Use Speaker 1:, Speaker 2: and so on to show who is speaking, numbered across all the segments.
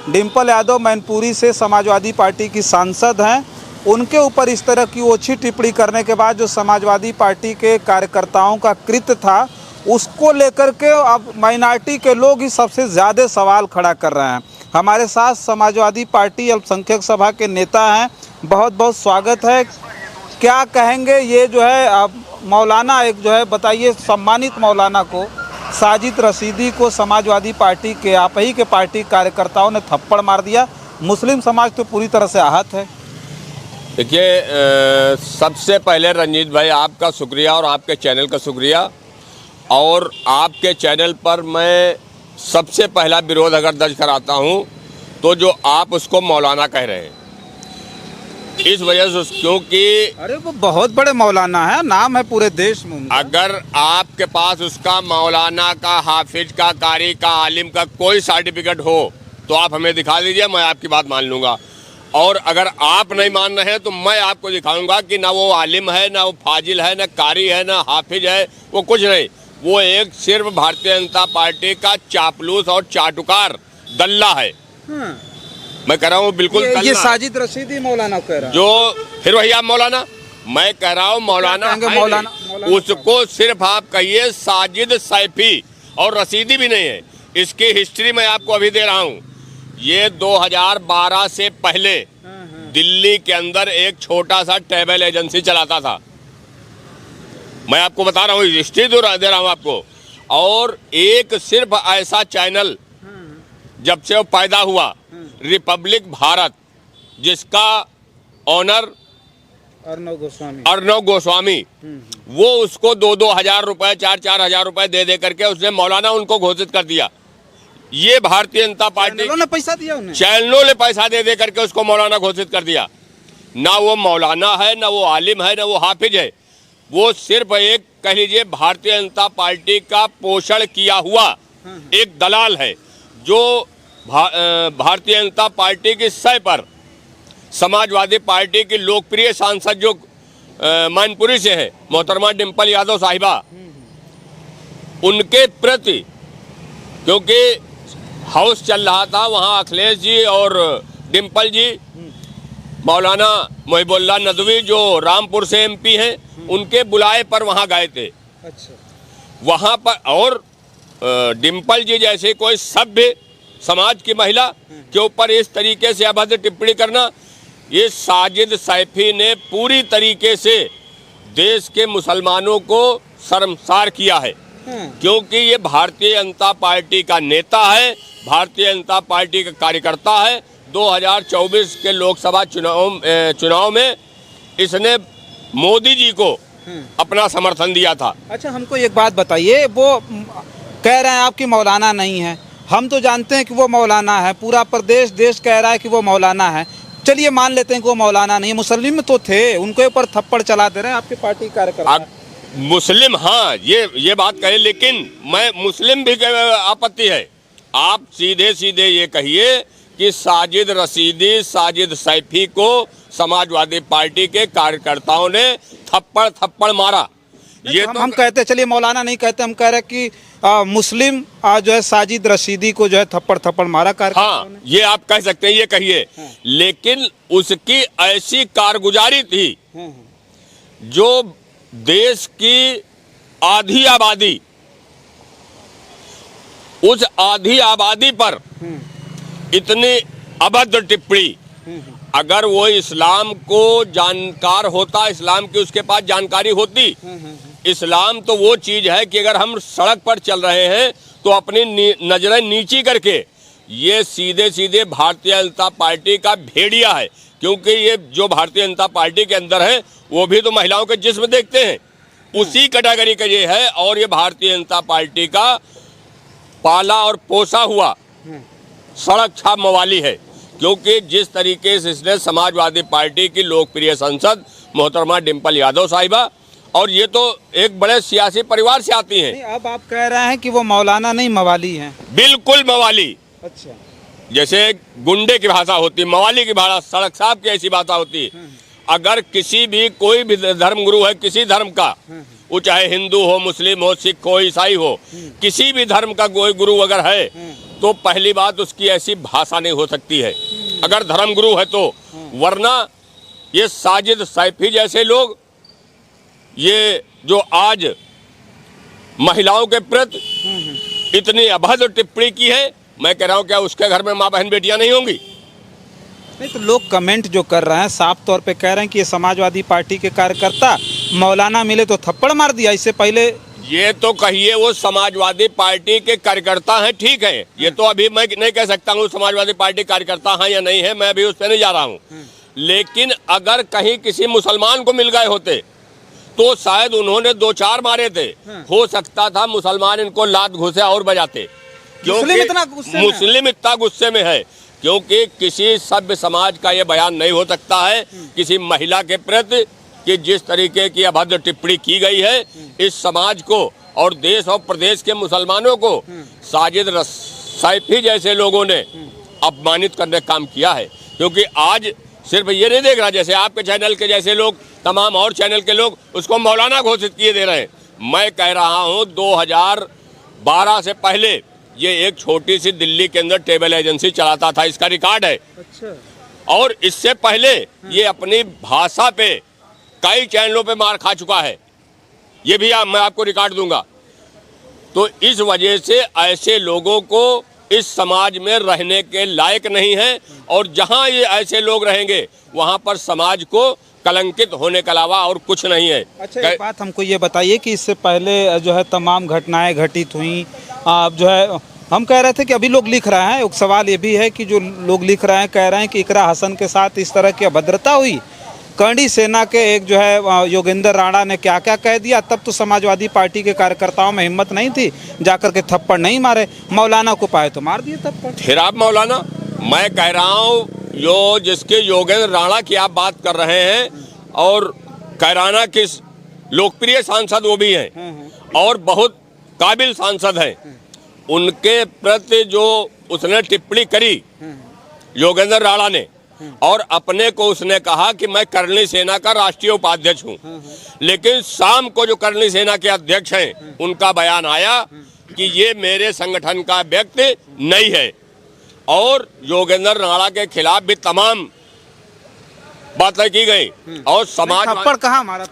Speaker 1: डिम्पल यादव मैनपुरी से समाजवादी पार्टी की सांसद हैं, उनके ऊपर इस तरह की ओछी टिप्पणी करने के बाद जो समाजवादी पार्टी के कार्यकर्ताओं का कृत्य था, उसको लेकर के अब माइनॉरिटी के लोग ही सबसे ज़्यादा सवाल खड़ा कर रहे हैं। हमारे साथ समाजवादी पार्टी अल्पसंख्यक सभा के नेता हैं, बहुत बहुत स्वागत है। क्या कहेंगे ये जो है आप मौलाना एक जो है बताइए, सम्मानित मौलाना को, साजिद रशीदी को समाजवादी पार्टी के आप ही के पार्टी कार्यकर्ताओं ने थप्पड़ मार दिया। मुस्लिम समाज तो पूरी तरह से आहत है।
Speaker 2: देखिए, सबसे पहले रंजीत भाई आपका शुक्रिया और आपके चैनल का शुक्रिया। और आपके चैनल पर मैं सबसे पहला विरोध अगर दर्ज कराता हूं तो जो आप उसको मौलाना कह रहे हैं, इस वजह से, क्योंकि
Speaker 1: अरे वो बहुत बड़े मौलाना है, नाम है पूरे देश में उनका।
Speaker 2: अगर आपके पास उसका मौलाना का, हाफिज का, कारी का, आलिम का कोई सर्टिफिकेट हो तो आप हमें दिखा दीजिए, मैं आपकी बात मान लूँगा। और अगर आप नहीं मान रहे हैं तो मैं आपको दिखाऊंगा कि ना वो आलिम है, ना वो फाजिल है, ना कारी है, ना हाफिज है, वो कुछ नहीं। वो एक सिर्फ भारतीय जनता पार्टी का चापलूस और चाटुकार दल्ला है। मैं कह रहा हूँ बिल्कुल
Speaker 1: ये साजिद रशीदी मौलाना कह रहा है।
Speaker 2: जो फिर वही आप मौलाना, मैं कह रहा हूँ मौलाना,
Speaker 1: मौलाना
Speaker 2: उसको सिर्फ आप कहिए साजिद सैफी, और रशीदी भी नहीं है। इसकी हिस्ट्री मैं आपको अभी दे रहा हूँ। ये 2012 से पहले दिल्ली के अंदर एक छोटा सा ट्रैवल एजेंसी चलाता था। मैं आपको बता रहा हूँ, हिस्ट्री दे रहा हूँ आपको। और एक सिर्फ ऐसा चैनल जब से वो पैदा हुआ, रिपब्लिक भारत, जिसका ऑनर अर्नव गोस्वामी, वो उसको 2-2 हजार रुपए, 4-4 हजार रुपए दे करके उसने मौलाना उनको घोषित कर दिया। ये भारतीय जनता पार्टी
Speaker 1: ने पैसा दिया उन्हें,
Speaker 2: चैनलों ने पैसा दे करके उसको मौलाना घोषित कर दिया। ना वो मौलाना है, ना वो आलिम है, ना वो हाफिज है। वो सिर्फ एक कह लीजिए भारतीय जनता पार्टी का पोषण किया हुआ एक दलाल है, जो भारतीय जनता पार्टी की सह पर समाजवादी पार्टी की लोकप्रिय सांसद जो मैनपुरी से है, मोहतरमा डिम्पल यादव साहिबा, उनके प्रति, क्योंकि हाउस चल रहा था वहाँ, अखिलेश जी और डिम्पल जी, मौलाना मोहिबुल्लाह नदवी जो रामपुर से एमपी हैं, उनके बुलाए पर वहाँ गए थे।
Speaker 1: अच्छा।
Speaker 2: वहाँ पर, और डिम्पल जी जैसे कोई सभ्य समाज की महिला के ऊपर इस तरीके से अभद्र टिप्पणी करना, ये साजिद सैफी ने पूरी तरीके से देश के मुसलमानों को शर्मसार किया है। क्योंकि ये भारतीय जनता पार्टी का नेता है, भारतीय जनता पार्टी का कार्यकर्ता है। 2024 के लोकसभा चुनाव में इसने मोदी जी को अपना समर्थन दिया था।
Speaker 1: अच्छा, हमको एक बात बताइए, वो कह रहे हैं आपकी मौलाना नहीं है, हम तो जानते हैं कि वो मौलाना है, पूरा देश कह रहा है कि वो मौलाना है। चलिए मान लेते हैं कि वो मौलाना नहीं है, मुस्लिम तो थे, उनके ऊपर थप्पड़ चला दे रहे हैं आपकी पार्टी कार्यकर्ता।
Speaker 2: मुस्लिम, हाँ, ये बात कहे, लेकिन मैं मुस्लिम भी आपत्ति है। आप सीधे सीधे ये कहिए कि साजिद रशीदी, साजिद सैफी को समाजवादी पार्टी के कार्यकर्ताओं ने थप्पड़ मारा। ये
Speaker 1: हम कहते, चलिए मौलाना नहीं कहते, हम कह रहे कि मुस्लिम जो है साजिद रशीदी को जो है थप्पड़ मारा कार्यकर्ताओं ने।
Speaker 2: हाँ, ये आप कह सकते हैं, ये कहिए। लेकिन उसकी ऐसी कारगुजारी थी जो देश की आधी आबादी, उस आधी आबादी पर इतनी अभद्र टिप्पणी, अगर वो इस्लाम को जानकार होता, इस्लाम की उसके पास जानकारी होती, इस्लाम तो वो चीज है कि अगर हम सड़क पर चल रहे हैं तो अपनी नजरें नीची करके, ये सीधे सीधे भारतीय जनता पार्टी का भेड़िया है। क्योंकि ये जो भारतीय जनता पार्टी के अंदर है वो भी तो महिलाओं के जिस्म देखते हैं, उसी कैटेगरी का ये है। और ये भारतीय जनता पार्टी का पाला और पोसा हुआ सड़क छाप मवाली है। क्योंकि जिस तरीके से इसने समाजवादी पार्टी की लोकप्रिय सांसद मोहतरमा डिम्पल यादव साहिबा, और ये तो एक बड़े सियासी परिवार से आती हैं।
Speaker 1: अब आप कह रहे हैं कि वो मौलाना नहीं, मवाली हैं।
Speaker 2: बिल्कुल मवाली।
Speaker 1: अच्छा।
Speaker 2: जैसे गुंडे की भाषा होती, मवाली की भाषा, सड़क साहब की ऐसी भाषा होती। अगर किसी भी कोई भी धर्म गुरु है किसी धर्म का, वो चाहे हिंदू हो, मुस्लिम हो, सिख हो, ईसाई हो, किसी भी धर्म का कोई गुरु अगर है तो पहली बात उसकी ऐसी भाषा नहीं हो सकती है अगर धर्मगुरु है तो, वरना ये साजिद सैफी जैसे लोग ये जो आज महिलाओं के प्रति इतनी अभद्र टिप्पणी की है, मैं कह रहा हूं क्या उसके घर में माँ बहन बेटियां नहीं होंगी?
Speaker 1: नहीं तो लोग कमेंट जो कर रहे हैं साफ तौर पे कह रहे हैं कि ये समाजवादी पार्टी के कार्यकर्ता मौलाना मिले तो थप्पड़ मार दिया, इससे पहले
Speaker 2: ये तो कहिए वो समाजवादी पार्टी के कार्यकर्ता हैं, ठीक है, ये तो अभी मैं नहीं कह सकता हूँ समाजवादी पार्टी कार्यकर्ता हैं या नहीं है, मैं अभी उस पर नहीं जा रहा हूँ। लेकिन अगर कहीं किसी मुसलमान को मिल गए होते तो शायद उन्होंने 2-4 मारे थे, हो सकता था मुसलमान इनको लात घुसे और बजाते, क्योंकि मुस्लिम इतना गुस्से में है, क्योंकि किसी सभ्य समाज का ये बयान नहीं हो सकता है किसी महिला के प्रति कि जिस तरीके की अभद्र टिप्पणी की गई है इस समाज को और देश और प्रदेश के मुसलमानों को साजिद सैफी जैसे लोगों ने अपमानित करने का काम किया है। क्योंकि आज सिर्फ ये नहीं देख रहा, जैसे आपके चैनल के जैसे लोग, तमाम और चैनल के लोग उसको मौलाना घोषित किए दे रहे हैं। मैं कह रहा हूँ 2012 से पहले ये एक छोटी सी दिल्ली के अंदर ट्रैवल एजेंसी चलाता था, इसका रिकॉर्ड है।
Speaker 1: अच्छा।
Speaker 2: और इससे पहले ये अपनी भाषा पे कई चैनलों पे मार खा चुका है, ये भी मैं आपको रिकॉर्ड दूंगा। तो इस वजह से ऐसे लोगों को इस समाज में रहने के लायक नहीं है, और जहां ये ऐसे लोग रहेंगे वहां पर समाज को कलंकित होने के अलावा और कुछ नहीं है।
Speaker 1: अच्छा, एक बात हमको ये बताइए कि इससे पहले जो है तमाम घटनाएं घटित हुई, जो है हम कह रहे थे कि अभी लोग लिख रहे हैं, एक सवाल ये भी है कि जो लोग लिख रहे हैं कह रहे हैं कि इकरा हसन के साथ इस तरह की अभद्रता हुई, करणी सेना के एक जो है योगेंद्र राणा ने क्या क्या कह दिया, तब तो समाजवादी पार्टी के कार्यकर्ताओं में हिम्मत नहीं थी जाकर के थप्पड़ नहीं मारे, मौलाना को पाए तो मार दिए थप्पड़।
Speaker 2: फिर आप मौलाना, मैं कह रहा हूँ जो जिसके योगेंद्र राणा की आप बात कर रहे हैं, और कैराना के लोकप्रिय सांसद वो भी हैं और बहुत काबिल सांसद हैं, उनके प्रति जो उसने टिप्पणी करी योगेंद्र राणा ने, और अपने को उसने कहा कि मैं करणी सेना का राष्ट्रीय उपाध्यक्ष हूं, लेकिन शाम को जो करणी सेना के अध्यक्ष हैं उनका बयान आया कि ये मेरे संगठन का व्यक्ति नहीं है, और योगेंद्र राणा के खिलाफ भी तमाम बातें की गई, और समाज
Speaker 1: थप्पड़ कहाँ मारा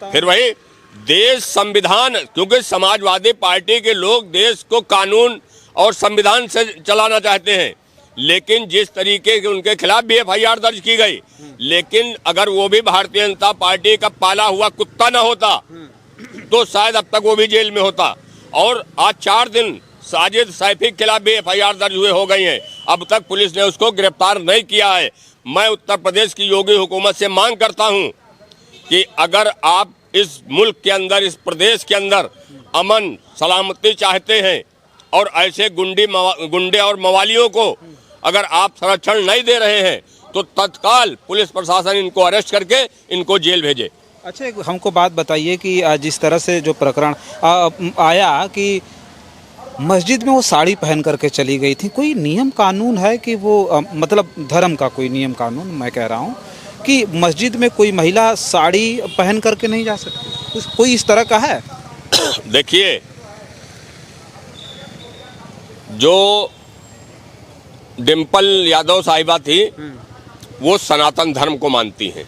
Speaker 2: फिर वही देश संविधान, क्योंकि समाजवादी पार्टी के लोग देश को कानून और संविधान से चलाना चाहते हैं, लेकिन जिस तरीके के उनके खिलाफ भी FIR दर्ज की गई, लेकिन अगर वो भी भारतीय जनता पार्टी का पाला हुआ कुत्ता न होता तो शायद अब तक वो भी जेल में होता। और आज 4 दिन साजिद सैफी के खिलाफ भी FIR दर्ज हुए हो गई हैं, अब तक पुलिस ने उसको गिरफ्तार नहीं किया है। मैं उत्तर प्रदेश की योगी हुकूमत से मांग करता हूं कि अगर आप इस मुल्क के अंदर, इस प्रदेश के अंदर अमन सलामती चाहते हैं और ऐसे गुंडे और मवालियों को अगर आप संरक्षण नहीं दे रहे हैं तो तत्काल पुलिस प्रशासन इनको अरेस्ट करके इनको जेल भेजे।
Speaker 1: अच्छा, एक हमको बात बताइए कि जिस तरह से जो प्रकरण आया कि मस्जिद में वो साड़ी पहन करके चली गई थी, कोई नियम कानून है कि वो मतलब धर्म का कोई नियम कानून, मैं कह रहा हूँ कि मस्जिद में कोई महिला साड़ी पहन करके नहीं जा सकती, कोई इस तरह का है?
Speaker 2: देखिए, जो डिम्पल यादव साहिबा थी वो सनातन धर्म को मानती हैं,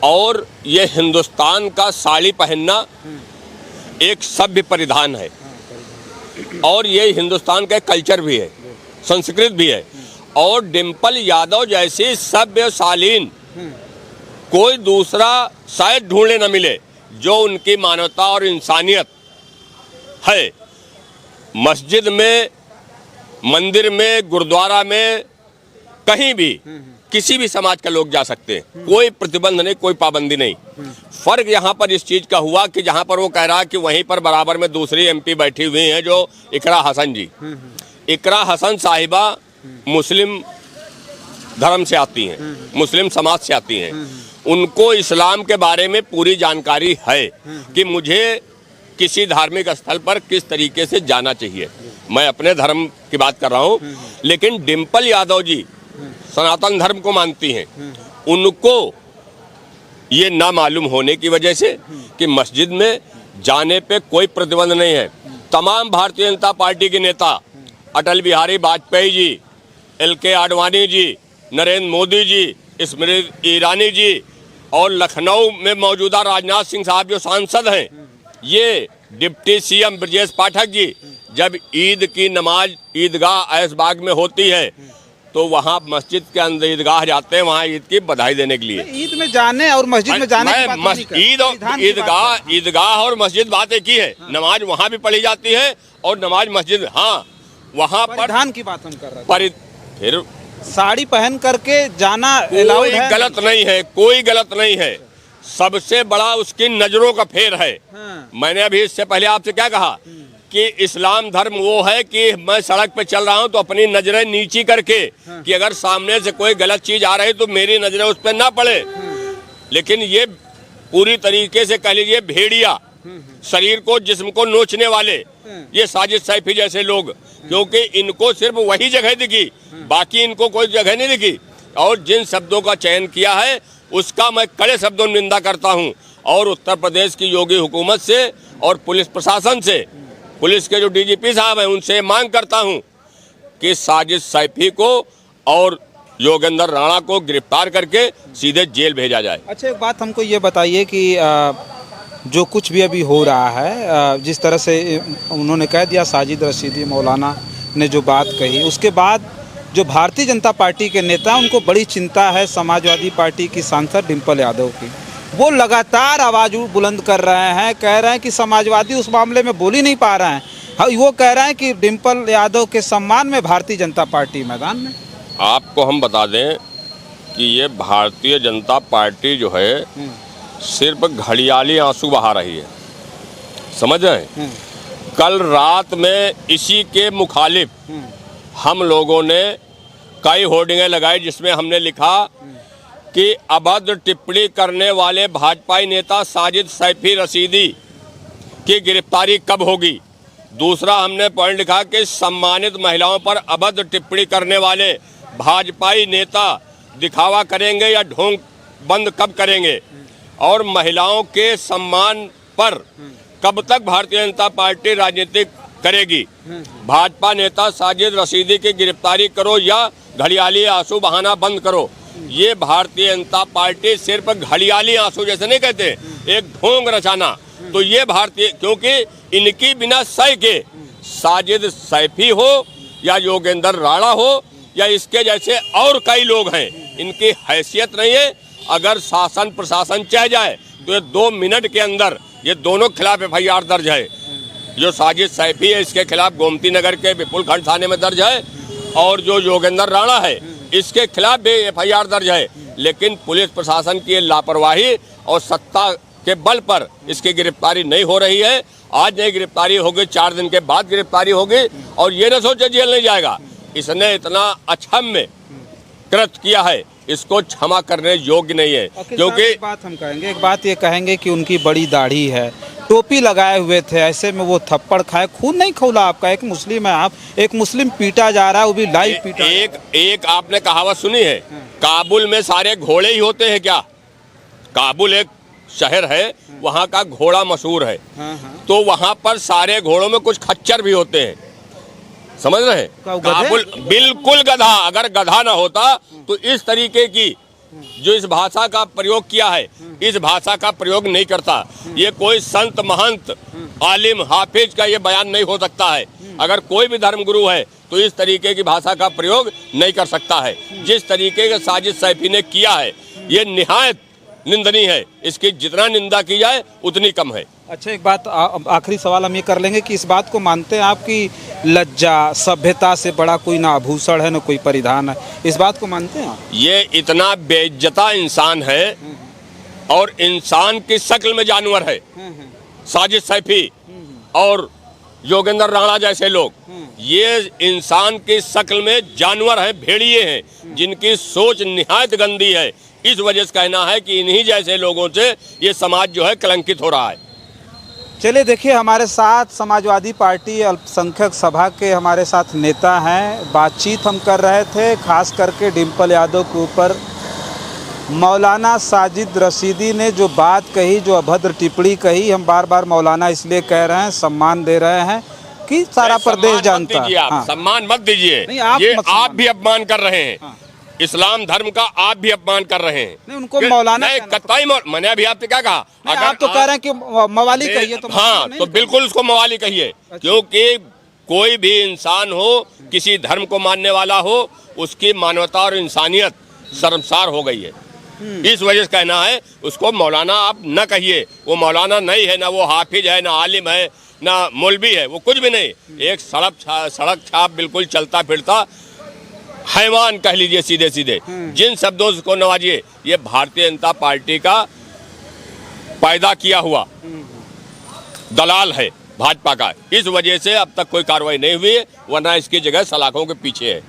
Speaker 2: और ये हिंदुस्तान का साड़ी पहनना एक सभ्य परिधान है, और ये हिंदुस्तान का कल्चर भी है, संस्कृत भी है। और डिम्पल यादव जैसी सभ्य शालीन कोई दूसरा शायद ढूंढने न मिले जो उनकी मानवता और इंसानियत है। मस्जिद में, मंदिर में, गुरुद्वारा में, कहीं भी किसी भी समाज के लोग जा सकते हैं, कोई प्रतिबंध नहीं, कोई पाबंदी नहीं। फर्क यहाँ पर इस चीज का हुआ कि जहाँ पर वो कह रहा कि वहीं पर बराबर में दूसरी MP बैठी हुई हैं जो इकरा हसन जी। इकरा हसन साहिबा मुस्लिम धर्म से आती हैं, मुस्लिम समाज से आती हैं, उनको इस्लाम के बारे में पूरी जानकारी है कि मुझे किसी धार्मिक स्थल पर किस तरीके से जाना चाहिए। मैं अपने धर्म की बात कर रहा हूँ, लेकिन डिम्पल यादव जी सनातन धर्म को मानती हैं, उनको ये ना मालूम होने की वजह से कि मस्जिद में जाने पे कोई प्रतिबंध नहीं है। तमाम भारतीय जनता पार्टी के नेता अटल बिहारी वाजपेयी जी, LK आडवाणी जी, नरेंद्र मोदी जी, स्मृति ईरानी जी और लखनऊ में मौजूदा राजनाथ सिंह साहब जो सांसद हैं, ये डिप्टी CM ब्रजेश पाठक जी, जब ईद की नमाज ईदगाह ऐशबाग में होती है तो वहाँ मस्जिद के अंदर ईदगाह जाते हैं, वहाँ ईद की बधाई देने के लिए।
Speaker 1: ईद में जाने और मस्जिद में जाने की बात नहीं कर रहा।
Speaker 2: ईद और ईदगाह और मस्जिद बात एक ही है। नमाज वहाँ भी पढ़ी जाती है और नमाज मस्जिद, हाँ वहाँ पर
Speaker 1: परिधान की बात हम कर रहे हैं।
Speaker 2: फिर
Speaker 1: साड़ी पहन करके जाना
Speaker 2: कोई गलत नहीं है, कोई गलत नहीं है। सबसे बड़ा उसकी नजरों का फेर है।
Speaker 1: हाँ।
Speaker 2: मैंने अभी इससे पहले आपसे क्या कहा कि इस्लाम धर्म वो है कि मैं सड़क पे चल रहा हूं तो अपनी नजरें नीची करके,
Speaker 1: हाँ।
Speaker 2: कि अगर सामने से कोई गलत चीज आ रही तो मेरी नजरें उस पर ना पड़े। लेकिन ये पूरी तरीके से कह लीजिए भेड़िया, शरीर को जिस्म को नोचने वाले ये साजिद सैफी जैसे लोग, क्योंकि इनको सिर्फ वही जगह दिखी, बाकी इनको कोई जगह नहीं दिखी। और जिन शब्दों का चयन किया है उसका मैं कड़े शब्दों में निंदा करता हूं और उत्तर प्रदेश की योगी हुकूमत से और पुलिस प्रशासन से, पुलिस के जो DGP साहब हैं उनसे मांग करता हूं कि साजिद सैफी को और योगेंद्र राणा को गिरफ्तार करके सीधे जेल भेजा जाए।
Speaker 1: अच्छा, एक बात हमको ये बताइए कि जो कुछ भी अभी हो रहा है, जिस तरह से उन्होंने कह दिया साजिद रशीदी मौलाना ने जो बात कही, उसके बाद जो भारतीय जनता पार्टी के नेता उनको बड़ी चिंता है समाजवादी पार्टी की सांसद डिम्पल यादव की। वो लगातार आवाज़ बुलंद कर रहे हैं, कह रहे हैं कि समाजवादी उस मामले में बोल ही नहीं पा रहे हैं। वो कह रहे हैं कि डिम्पल यादव के सम्मान में भारतीय जनता पार्टी मैदान में।
Speaker 2: आपको हम बता दें कि ये भारतीय जनता पार्टी जो है सिर्फ घड़ियाली आंसू बहा रही है, समझ रहे हैं। कल रात में इसी के मुखालिफ हम लोगों ने कई होर्डिंगें लगाई जिसमें हमने लिखा कि अभद्र टिप्पणी करने वाले भाजपाई नेता साजिद सैफी रशीदी की गिरफ्तारी कब होगी। दूसरा हमने पॉइंट लिखा कि सम्मानित महिलाओं पर अभद्र टिप्पणी करने वाले भाजपाई नेता दिखावा करेंगे या ढोंग बंद कब करेंगे, और महिलाओं के सम्मान पर कब तक भारतीय जनता पार्टी राजनीति करेगी। भाजपा नेता साजिद रशीदी की गिरफ्तारी करो या घड़ियाली आंसू बहाना बंद करो। ये भारतीय जनता पार्टी सिर्फ घड़ियाली आंसू जैसे नहीं कहते, एक ढोंग रचाना, तो ये भारतीय, क्योंकि इनकी बिना सह के साजिद सैफी हो या योगेंद्र राणा हो या इसके जैसे और कई लोग हैं, इनकी हैसियत नहीं है। अगर शासन प्रशासन चाह जाए तो ये 2 मिनट के अंदर ये दोनों खिलाफ FIR दर्ज है। जो साजिद सैफी है इसके खिलाफ गोमती नगर के विपुल खंड थाने में दर्ज है, और जो योगेंद्र राणा है इसके खिलाफ भी FIR दर्ज है। लेकिन पुलिस प्रशासन की लापरवाही और सत्ता के बल पर इसकी गिरफ्तारी नहीं हो रही है। आज नहीं गिरफ्तारी होगी, 4 दिन के बाद गिरफ्तारी होगी, और ये न सोचे जेल नहीं जाएगा। इसने इतना अक्षम्य कृत किया है, इसको क्षमा करने योग्य नहीं है। क्योंकि
Speaker 1: एक बात हम कहेंगे, एक बात ये कहेंगे कि उनकी बड़ी दाढ़ी है, टोपी लगाए हुए थे, ऐसे में वो थप्पड़ खाए, खून नहीं खौला आपका। एक मुस्लिम है आप, एक मुस्लिम पीटा जा रहा है, वो भी लाइव पीटा।
Speaker 2: एक आपने कहावत सुनी है, काबुल में सारे घोड़े ही होते हैं क्या? काबुल एक शहर है, वहाँ का घोड़ा मशहूर है, तो वहाँ पर सारे घोड़ों में कुछ खच्चर भी होते हैं, समझ रहे हैं। काबुल बिल्कुल गधा, अगर गधा ना होता तो इस तरीके की जो इस भाषा का प्रयोग किया है, इस भाषा का प्रयोग नहीं करता। ये कोई संत महंत आलिम हाफिज का ये बयान नहीं हो सकता है। अगर कोई भी धर्मगुरु है तो इस तरीके की भाषा का प्रयोग नहीं कर सकता है। जिस तरीके का साजिद सैफी ने किया है ये निहायत निंदनीय है, इसकी जितना निंदा की जाए उतनी कम है।
Speaker 1: अच्छा, एक बात आखिरी सवाल हम ये कर लेंगे कि इस बात को मानते हैं आप कि लज्जा सभ्यता से बड़ा कोई ना आभूषण है ना कोई परिधान है, इस बात को मानते हैं आप?
Speaker 2: ये इतना बेइज्जता इंसान है और इंसान की शक्ल में जानवर है साजिद सैफी और योगेंद्र राणा जैसे लोग। ये इंसान की शक्ल में जानवर है, भेड़िए हैं, जिनकी सोच निहायत गंदी है। इस वजह से कहना है कि इन्हीं जैसे लोगों से ये समाज जो है कलंकित हो रहा है।
Speaker 1: चलिए देखिए, हमारे साथ समाजवादी पार्टी अल्पसंख्यक सभा के हमारे साथ नेता हैं। बातचीत हम कर रहे थे खास करके डिम्पल यादव के ऊपर। मौलाना साजिद रशीदी ने जो बात कही, जो अभद्र टिप्पणी कही, हम बार बार मौलाना इसलिए कह रहे हैं, सम्मान दे रहे हैं, कि सारा प्रदेश जानता है।
Speaker 2: आप सम्मान मत दीजिए,
Speaker 1: नहीं, आप
Speaker 2: ये
Speaker 1: मत
Speaker 2: आप
Speaker 1: सम्मान
Speaker 2: भी अपमान कर रहे हैं।
Speaker 1: हाँ।
Speaker 2: इस्लाम धर्म का आप भी अपमान कर रहे हैं।
Speaker 1: नहीं, उनको मौलाना
Speaker 2: नहीं,
Speaker 1: कहना
Speaker 2: कतई मैंने अभी आपसे क्या कहा,
Speaker 1: नहीं, आप तो कह रहे हैं कि मवाली कहिए तो
Speaker 2: हाँ,
Speaker 1: नहीं
Speaker 2: तो
Speaker 1: कहिए।
Speaker 2: बिल्कुल उसको मवाली कहिए, क्योंकि कोई भी इंसान हो, किसी धर्म को मानने वाला हो, उसकी मानवता और इंसानियत शर्मसार हो गई है। इस वजह से कहना है उसको मौलाना आप न कहिए। वो मौलाना नहीं है, ना वो हाफिज है, ना आलिम है, ना मौलवी है, वो कुछ भी नहीं। एक सड़क छाप बिल्कुल चलता फिरता हैवान कह लीजिए सीधे सीधे। जिन शब्दों से को नवाजिए, ये भारतीय जनता पार्टी का पैदा किया हुआ दलाल है भाजपा का। इस वजह से अब तक कोई कार्रवाई नहीं हुई है, वरना इसकी जगह सलाखों के पीछे है।